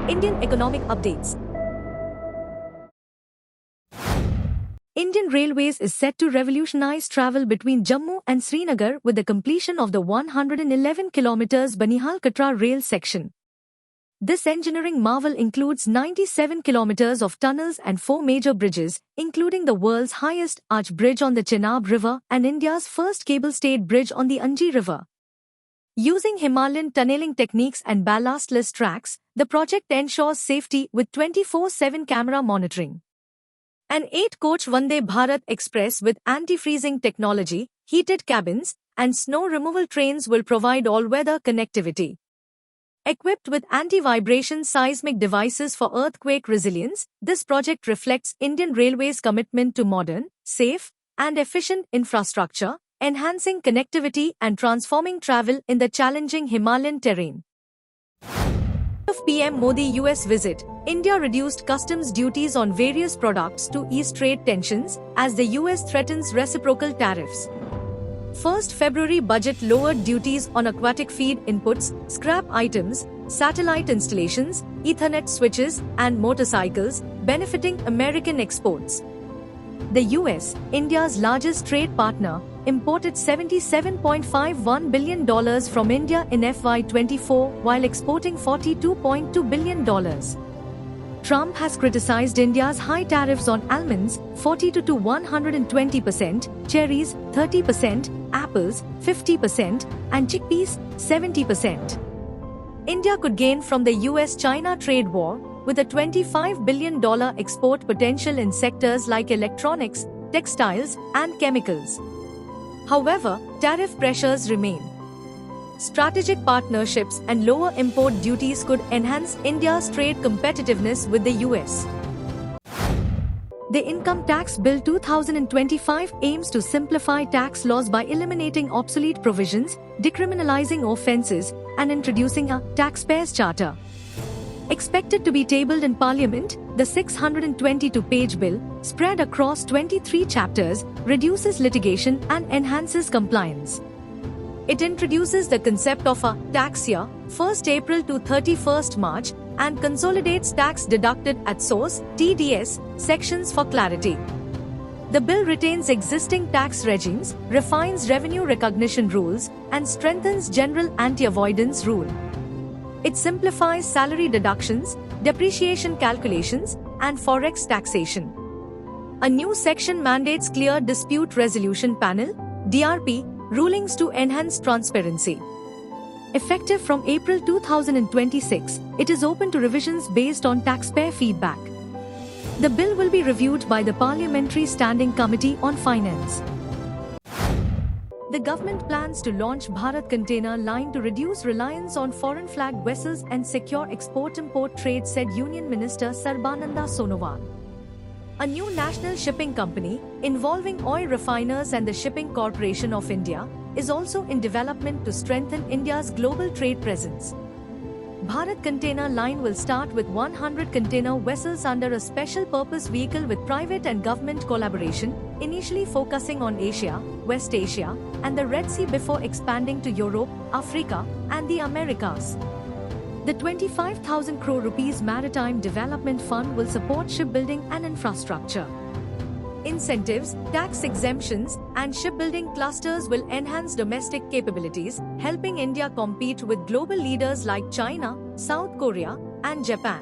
Indian economic updates. Indian Railways is set to revolutionize travel between Jammu and Srinagar with the completion of the 111 km Banihal-Katra rail section. This engineering marvel includes 97 kilometers of tunnels and 4 major bridges, including the world's highest arch bridge on the Chenab River and India's first cable-stayed bridge on the Anji River. Using Himalayan tunneling techniques and ballastless tracks, the project ensures safety with 24/7 camera monitoring. An 8-coach Vande Bharat Express with anti-freezing technology, heated cabins, and snow removal trains will provide all-weather connectivity. Equipped with anti-vibration seismic devices for earthquake resilience, this project reflects Indian Railways' commitment to modern, safe, and efficient infrastructure, enhancing connectivity and transforming travel in the challenging Himalayan terrain. Of PM Modi US visit, India reduced customs duties on various products to ease trade tensions as the US threatens reciprocal tariffs. 1st February budget lowered duties on aquatic feed inputs, scrap items, satellite installations, Ethernet switches, and motorcycles, benefiting American exports. The US, India's largest trade partner, imported $77.51 billion from India in FY24 while exporting $42.2 billion. Trump has criticized India's high tariffs on almonds, 42 to 120%, cherries, 30%, apples, 50%, and chickpeas, 70%. India could gain from the US-China trade war, with a $25 billion export potential in sectors like electronics, textiles, and chemicals. However, tariff pressures remain. Strategic partnerships and lower import duties could enhance India's trade competitiveness with the US. The Income Tax Bill 2025 aims to simplify tax laws by eliminating obsolete provisions, decriminalizing offences, and introducing a taxpayer's charter. Expected to be tabled in Parliament, the 622-page bill, spread across 23 chapters, reduces litigation and enhances compliance. It introduces the concept of a tax year, 1st April to 31st March, and consolidates tax deducted at source (TDS) sections for clarity. The bill retains existing tax regimes, refines revenue recognition rules, and strengthens general anti-avoidance rule. It simplifies salary deductions, depreciation calculations, and forex taxation. A new section mandates clear dispute resolution panel (DRP) rulings to enhance transparency. Effective from April 2026, it is open to revisions based on taxpayer feedback. The bill will be reviewed by the Parliamentary Standing Committee on Finance. The government plans to launch Bharat Container Line to reduce reliance on foreign flag vessels and secure export-import trade, said Union Minister Sarbananda Sonowal. A new national shipping company, involving oil refiners and the Shipping Corporation of India, is also in development to strengthen India's global trade presence. Bharat Container Line will start with 100 container vessels under a special purpose vehicle with private and government collaboration, initially focusing on Asia, West Asia, and the Red Sea before expanding to Europe, Africa, and the Americas. The 25,000 crore rupees Maritime Development Fund will support shipbuilding and infrastructure. Incentives, tax exemptions, and shipbuilding clusters will enhance domestic capabilities, helping India compete with global leaders like China, South Korea, and Japan.